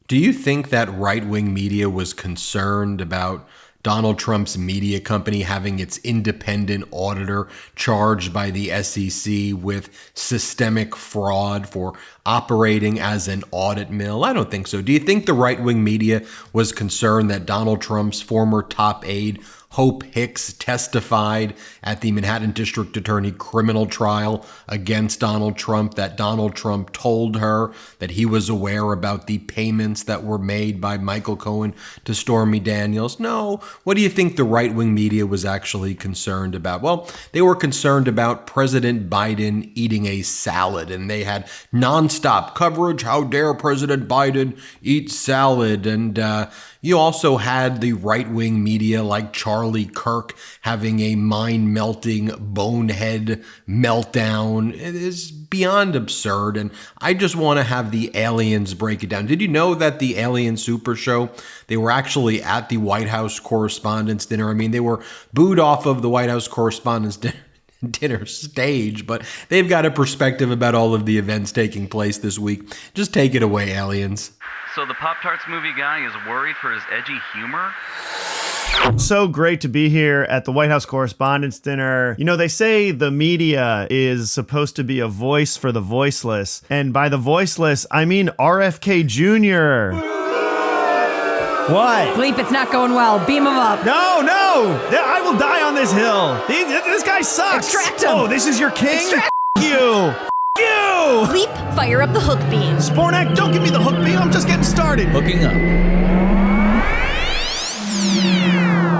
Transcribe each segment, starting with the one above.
Do you think that right-wing media was concerned about Donald Trump's media company having its independent auditor charged by the SEC with systemic fraud for operating as an audit mill? I don't think so. Do you think the right-wing media was concerned that Donald Trump's former top aide, Hope Hicks, testified at the Manhattan District Attorney criminal trial against Donald Trump, that Donald Trump told her that he was aware about the payments that were made by Michael Cohen to Stormy Daniels? No. What do you think the right-wing media was actually concerned about? Well, they were concerned about President Biden eating a salad, and they had nonstop coverage. How dare President Biden eat salad? And you also had the right-wing media like Charlie Kirk having a mind-melting bonehead meltdown. It is beyond absurd, and I just want to have the aliens break it down. Did you know that the Alien Super Show, they were actually at the White House Correspondents Dinner? I mean, they were booed off of the White House Correspondents Dinner stage, but they've got a perspective about all of the events taking place this week. Just take it away, aliens. So the Pop-Tarts movie guy is worried for his edgy humor? So great to be here at the White House Correspondents Dinner. You know, they say the media is supposed to be a voice for the voiceless. And by the voiceless, I mean RFK Jr. What? Gleep, it's not going well. Beam him up. No! I will die on this hill. This guy sucks. Extract him. Oh, this is your king? Extract you. Gleep, fire up the hook beam. Spornak, don't give me the hook beam. I'm just getting started. Hooking up.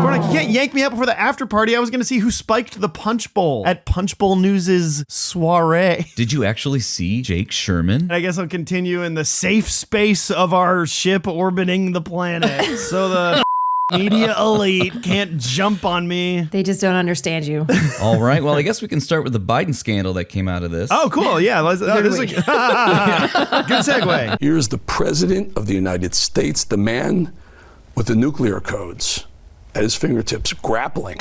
Spornak, you can't yank me up before the after party. I was going to see who spiked the punch bowl at Punch Bowl News' soiree. Did you actually see Jake Sherman? I guess I'll continue in the safe space of our ship orbiting the planet. So the media elite can't jump on me. They just don't understand you. All right. Well, I guess we can start with the Biden scandal that came out of this. Oh, cool. Yeah. Good segue. Here's the President of the United States, the man with the nuclear codes at his fingertips, grappling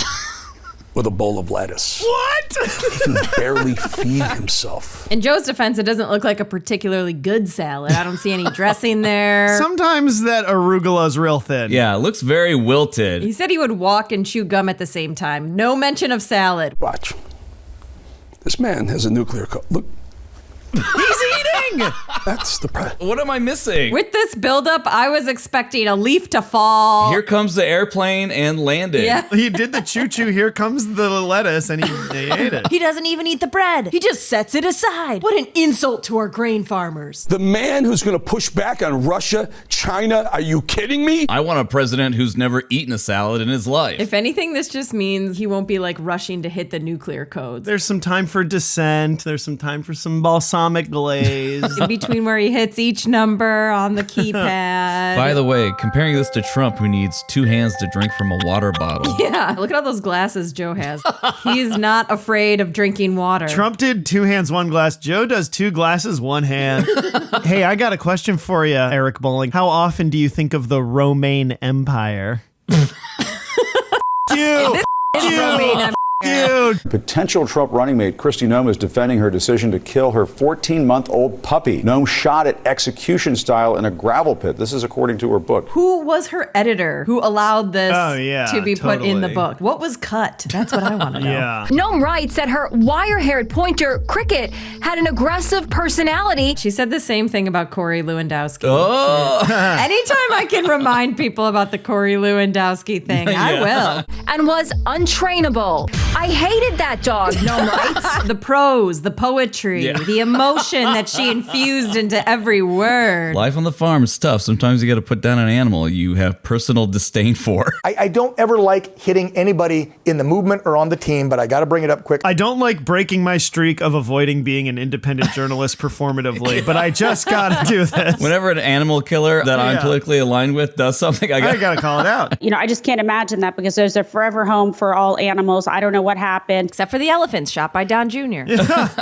with a bowl of lettuce. What? He can barely feed himself. In Joe's defense, it doesn't look like a particularly good salad. I don't see any dressing there. Sometimes that arugula's real thin. Yeah, it looks very wilted. He said he would walk and chew gum at the same time. No mention of salad. Watch. This man has a nuclear code. Look. He's eating! That's the president. What am I missing? With this buildup, I was expecting a leaf to fall. Here comes the airplane and landed. Yeah. He did the choo-choo, here comes the lettuce, and he ate it. He doesn't even eat the bread. He just sets it aside. What an insult to our grain farmers. The man who's going to push back on Russia, China, are you kidding me? I want a president who's never eaten a salad in his life. If anything, this just means he won't be like rushing to hit the nuclear codes. There's some time for dissent. There's some time for some balsamic glaze. In between where he hits each number on the keypad. By the way, comparing this to Trump, who needs 2 hands to drink from a water bottle. Yeah, look at all those glasses Joe has. He's not afraid of drinking water. Trump did 2 hands, 1 glass. Joe does 2 glasses, 1 hand. Hey, I got a question for you, Eric Bolling. How often do you think of the Romaine Empire? You! Romaine Dude. Potential Trump running mate Kristi Noem is defending her decision to kill her 14-month-old puppy. Noem shot it execution style in a gravel pit. This is according to her book. Who was her editor who allowed this to be put in the totally. book? What was cut? That's what I want to know. Yeah. Noem writes that her wire-haired pointer, Cricket, had an aggressive personality. She said the same thing about Corey Lewandowski. Oh! Anytime I can remind people about the Corey Lewandowski thing, I will. And was untrainable. I hated that dog, Noem writes. The prose, the poetry, the emotion that she infused into every word. Life on the farm is tough. Sometimes you got to put down an animal you have personal disdain for. I don't ever like hitting anybody in the movement or on the team, but I got to bring it up quick. I don't like breaking my streak of avoiding being an independent journalist performatively, but I just got to do this. Whenever an animal killer that I'm politically aligned with does something, I got to call it out. You know, I just can't imagine that because there's a forever home for all animals. I don't know what happened. Except for the elephants shot by Don Jr.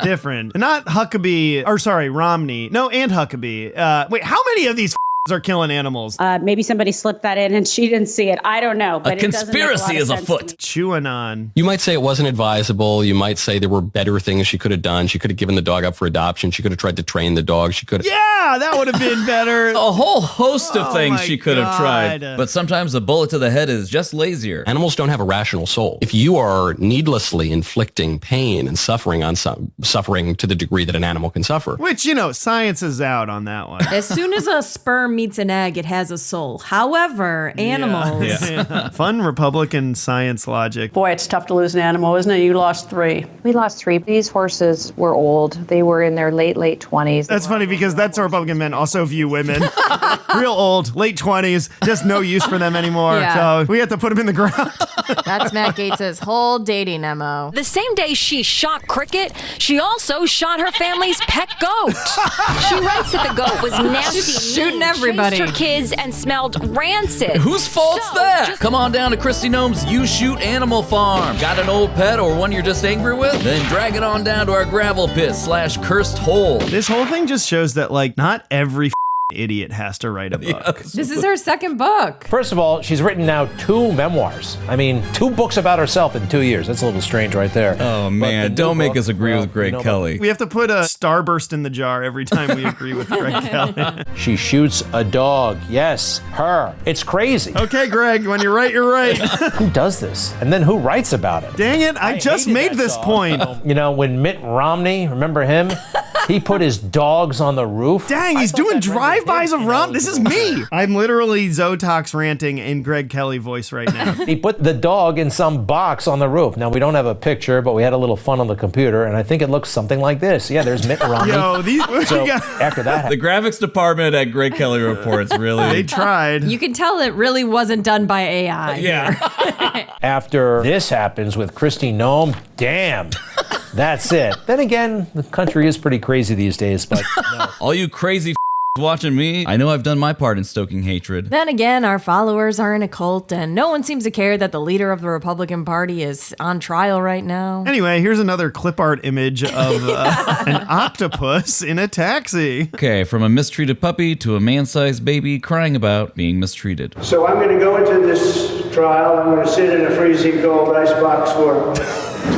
Different. Not Huckabee, or sorry, Romney. No, and Huckabee. Wait, how many of these are killing animals. Maybe somebody slipped that in and she didn't see it. I don't know. But a conspiracy is afoot. Chewing on. You might say it wasn't advisable. You might say there were better things she could have done. She could have given the dog up for adoption. She could have tried to train the dog. She could have... Yeah, that would have been better. A whole host of things she could have tried. But sometimes a bullet to the head is just lazier. Animals don't have a rational soul. If you are needlessly inflicting pain and suffering on suffering to the degree that an animal can suffer. Which, science is out on that one. As soon as a sperm meets an egg, it has a soul. However, animals... Yeah. Fun Republican science logic. Boy, it's tough to lose an animal, isn't it? You lost 3. We lost 3. These horses were old. They were in their late 20s. That's funny because that's how Republican men also view women. Real old, late 20s, just no use for them anymore. Yeah. So we have to put them in the ground. That's Matt Gaetz's whole dating MO. The same day she shot Cricket, she also shot her family's pet goat. She writes that the goat was nasty, shooting everybody, chased her kids, and smelled rancid. Whose fault's that? Come on down to Kristi Noem's You Shoot Animal Farm. Got an old pet or one you're just angry with? Then drag it on down to our gravel pit / cursed hole. This whole thing just shows that, not every idiot has to write a book. Yes. This is her second book. First of all, she's written now 2 memoirs. I mean, 2 books about herself in 2 years. That's a little strange right there. Oh, man. Don't make us agree with Greg Kelly. We have to put a starburst in the jar every time we agree with Greg Kelly. She shoots a dog. Yes, her. It's crazy. Okay, Greg, when you're right, you're right. Who does this? And then who writes about it? Dang it, I just made this point. When Mitt Romney, remember him? He put his dogs on the roof. Dang, he's doing drive-bys of Rom. This is me. I'm literally Zotox ranting in Greg Kelly voice right now. He put the dog in some box on the roof. Now, we don't have a picture, but we had a little fun on the computer, and I think it looks something like this. Yeah, there's Mitt Romney. After that... The graphics department at Greg Kelly Reports really... They tried. You can tell it really wasn't done by AI. Yeah. After this happens with Kristi Noem, damn. That's it. Then again, the country is pretty crazy these days, but no. All you crazy watching me, I know I've done my part in stoking hatred. Then again, our followers are in a cult, and no one seems to care that the leader of the Republican Party is on trial right now. Anyway, here's another clip art image of an octopus in a taxi. Okay, from a mistreated puppy to a man-sized baby crying about being mistreated. So I'm going to go into this trial. I'm going to sit in a freezing cold icebox for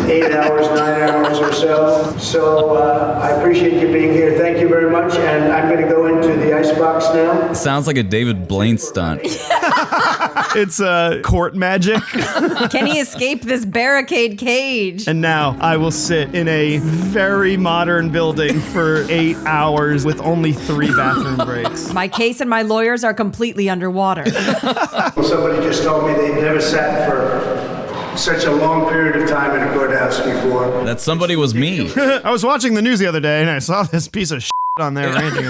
8 hours, 9 hours or so. So I appreciate you being here. Thank you very much. And I'm going to go into the icebox now. Sounds like a David Blaine stunt. It's court magic. Can he escape this barricade cage? And now I will sit in a very modern building for 8 hours with only 3 bathroom breaks. My case and my lawyers are completely underwater. Somebody just told me they'd never sat for such a long period of time in a courthouse before. That somebody was me. I was watching the news the other day and I saw this piece of on there ranting.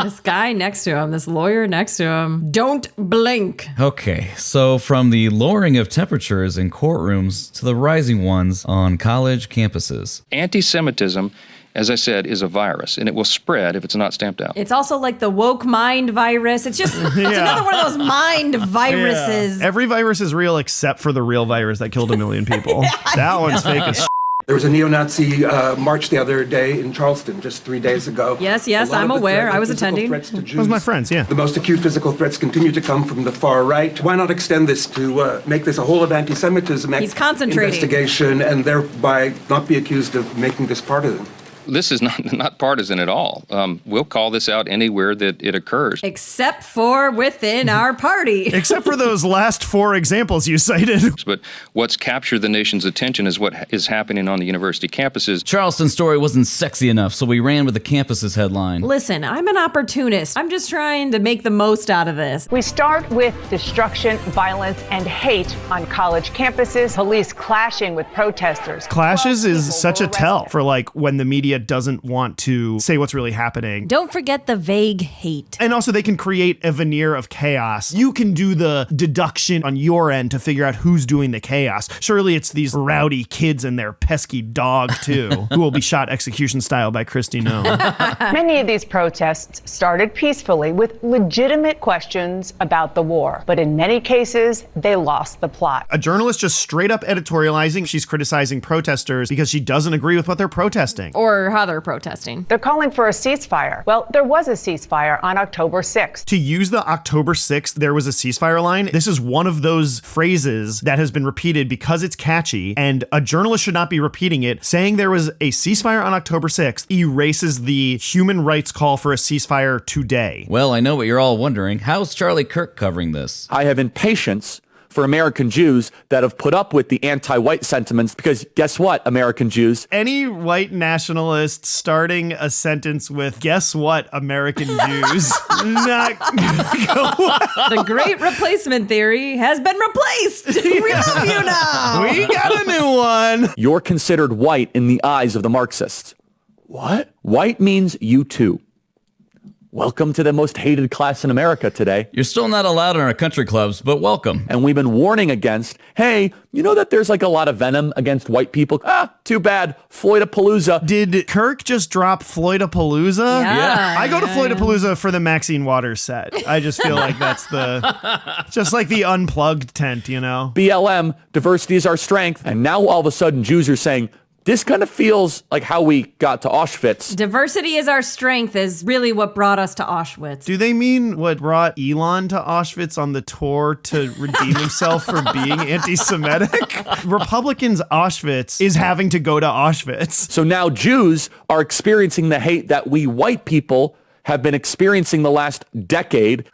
This guy next to him, this lawyer next to him. Don't blink. Okay, so from the lowering of temperatures in courtrooms to the rising ones on college campuses. Anti-Semitism, as I said, is a virus, and it will spread if it's not stamped out. It's also like the woke mind virus. It's just it's another one of those mind viruses. Every virus is real except for the real virus that killed 1 million people. That one's fake as There was a neo-Nazi march the other day in Charleston, just 3 days ago. Yes, I'm aware. I was attending. It was my friends, yeah. The most acute physical threats continue to come from the far right. Why not extend this to make this a whole of anti-Semitism He's concentrating. investigation and thereby not be accused of making this partisan? This is not partisan at all. We'll call this out anywhere that it occurs. Except for within our party. Except for those last 4 examples you cited. But what's captured the nation's attention is what is happening on the university campuses. Charleston's story wasn't sexy enough, so we ran with the campus's headline. Listen, I'm an opportunist. I'm just trying to make the most out of this. We start with destruction, violence, and hate on college campuses, police clashing with protesters. Clashes is such a tell for when the media doesn't want to say what's really happening. Don't forget the vague hate. And also they can create a veneer of chaos. You can do the deduction on your end to figure out who's doing the chaos. Surely it's these rowdy kids and their pesky dog too, who will be shot execution style by Kristi Noem. Many of these protests started peacefully with legitimate questions about the war, but in many cases, they lost the plot. A journalist just straight up editorializing. She's criticizing protesters because she doesn't agree with what they're protesting. Or for how they're protesting. They're calling for a ceasefire. Well, there was a ceasefire on October 6th. To use the October 6th, there was a ceasefire line. This is one of those phrases that has been repeated because it's catchy, and a journalist should not be repeating it. Saying there was a ceasefire on October 6th erases the human rights call for a ceasefire today. Well, I know what you're all wondering. How's Charlie Kirk covering this? I have impatience for American Jews that have put up with the anti-white sentiments, because guess what, American Jews? Any white nationalist starting a sentence with, guess what, American Jews, not The great replacement theory has been replaced. We love you now. We got a new one. You're considered white in the eyes of the Marxists. What? White means you too. Welcome to the most hated class in America today. You're still not allowed in our country clubs, but welcome. And we've been warning against, hey, you know that there's like a lot of venom against white people? Too bad. Floydapalooza. Did Kirk just drop Floydapalooza? Yeah. I go to Floydapalooza for the Maxine Waters set. I just feel like that's just like the unplugged tent, you know? BLM, diversity is our strength. And now all of a sudden Jews are saying, this kind of feels like how we got to Auschwitz. Diversity is our strength is really what brought us to Auschwitz. Do they mean what brought Elon to Auschwitz on the tour to redeem himself for being anti-Semitic? Republicans' Auschwitz is having to go to Auschwitz. So now Jews are experiencing the hate that we white people have been experiencing the last decade.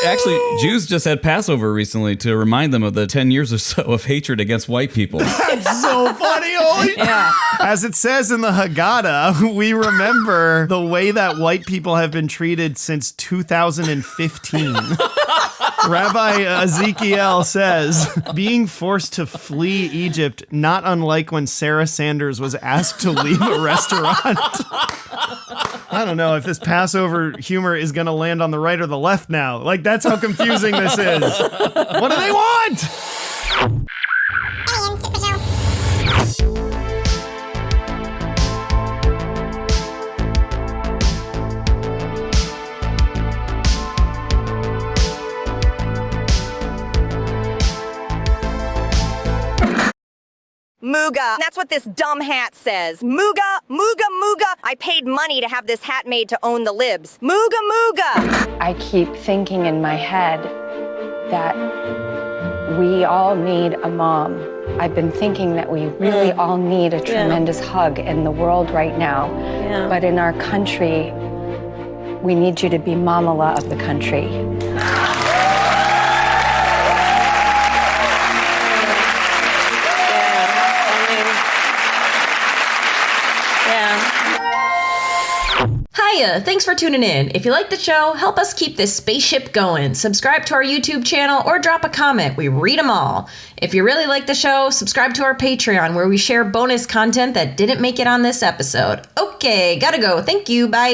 Actually, Jews just had Passover recently to remind them of the 10 years or so of hatred against white people. That's so funny. As it says in the Haggadah, we remember the way that white people have been treated since 2015. Rabbi Ezekiel says, being forced to flee Egypt, not unlike when Sarah Sanders was asked to leave a restaurant. I don't know if this Passover humor is going to land on the right or the left now. Like, that's how confusing this is. What do they want? Mooga. That's what this dumb hat says. Mooga, mooga, mooga. I paid money to have this hat made to own the libs. Mooga, mooga. I keep thinking in my head that we all need a mom. I've been thinking that we really all need a tremendous hug in the world right now. Yeah. But in our country, we need you to be Mamala of the country. Hiya, thanks for tuning in. If you like the show, help us keep this spaceship going. Subscribe to our YouTube channel or drop a comment. We read them all. If you really like the show, subscribe to our Patreon where we share bonus content that didn't make it on this episode. Okay, gotta go. Thank you. Bye.